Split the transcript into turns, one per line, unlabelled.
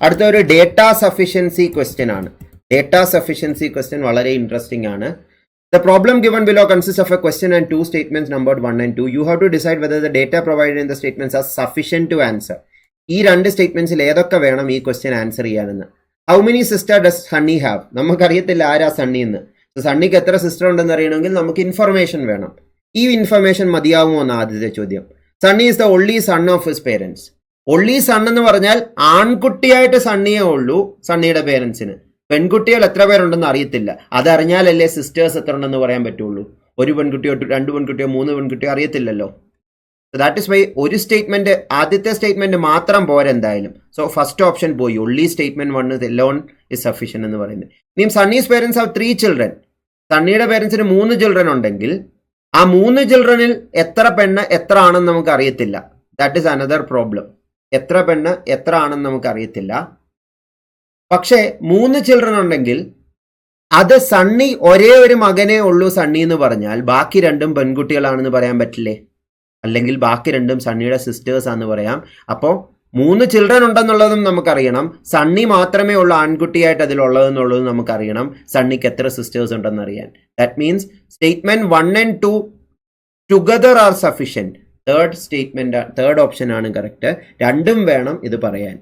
അടുത്ത ഒരു data sufficiency question ആണ്. ഡേറ്റ സഫിഷ്യൻസി ക്വസ്റ്റ്യൻ വളരെ ഇൻട്രസ്റ്റിംഗ് ആണ്. The problem given below consists of a question and two statements numbered 1 and 2. You have to decide whether the data provided in the statements are sufficient to answer. ഈ രണ്ട് സ്റ്റേറ്റ്മെന്റ്സിൽ ഏതൊക്കെ വേണം ഈ question answer ചെയ്യാനെന്ന്. How many sister does Sunny have? നമുക്കറിയത്തില്ല ആരാ സണ്ണി എന്ന്. സണ്ണിക്ക് എത്ര സിസ്റ്റർ ഉണ്ടെന്ന് അറിയണമെങ്കിൽ നമുക്ക് ഇൻഫർമേഷൻ വേണം. ഈ ഇൻഫർമേഷൻ മതിയാവുമോ എന്ന് ആദ്യത്തെ ചോദ്യം. Sunny is the only son of his parents. Only son എന്ന് പറഞ്ഞാൽ ആൺകുട്ടിയായിട്ട് സണ്ണിയേ ഉള്ളൂ സണ്ണിയുടെ പേരൻസിന്. പെൺകുട്ടികൾ എത്ര പേരുണ്ടെന്ന് അറിയത്തില്ല. അതറിഞ്ഞാലല്ലേ സിസ്റ്റേഴ്സ് എത്ര ഉണ്ടെന്ന് പറയാൻ പറ്റുള്ളൂ. ഒരു പെൺകുട്ടിയോ രണ്ട് പെൺകുട്ടിയോ മൂന്ന് പെൺകുട്ടിയോ അറിയത്തില്ലല്ലോ. ദാറ്റ് ഇസ് വൈ ഒരു സ്റ്റേറ്റ്മെന്റ്, ആദ്യത്തെ സ്റ്റേറ്റ്മെന്റ് മാത്രം പോരാ എന്തായാലും. സോ ഫസ്റ്റ് ഓപ്ഷൻ പോയി. Only statement 1 alone is sufficient എന്ന് പറയുന്നത്. ഇനിയും സണ്ണീസ് പേരൻസ് ഹാവ് 3 ചിൽഡ്രൻ. സണ്ണിയുടെ പേരൻസിന് 3 ചിൽഡ്രൻ ഉണ്ടെങ്കിൽ ആ 3 ചിൽഡ്രനിൽ എത്ര പെണ്ണ് എത്ര ആണെന്ന് നമുക്ക് അറിയത്തില്ല. That is another problem. എത്ര പെണ്ണ് എത്ര ആണെന്ന് നമുക്ക് അറിയത്തില്ല. പക്ഷേ 3 ചിൽഡ്രൻ ഉണ്ടെങ്കിൽ അത് സണ്ണി ഒരേ ഒരു മകനേ ഉള്ളൂ സണ്ണി എന്ന് പറഞ്ഞാൽ ബാക്കി രണ്ടും പെൺകുട്ടികളാണെന്ന് പറയാൻ പറ്റില്ലേ? അല്ലെങ്കിൽ ബാക്കി രണ്ടും സണ്ണിയുടെ സിസ്റ്റേഴ്സ് ആണെന്ന് പറയാം. അപ്പോൾ 3 ചിൽഡ്രൻ ഉണ്ടെന്നുള്ളതും നമുക്കറിയണം. സണ്ണി മാത്രമേ ഉള്ളൂ ആൺകുട്ടിയായിട്ട് അതിലുള്ളതെന്നുള്ളതും നമുക്കറിയണം. സണ്ണിക്ക് എത്ര സിസ്റ്റേഴ്സ് ഉണ്ടെന്ന് അറിയാൻ. That means statement 1 and 2 together R sufficient. Third option ആണ് കറക്റ്റ്. രണ്ടും വേണം ഇത് പറയാൻ.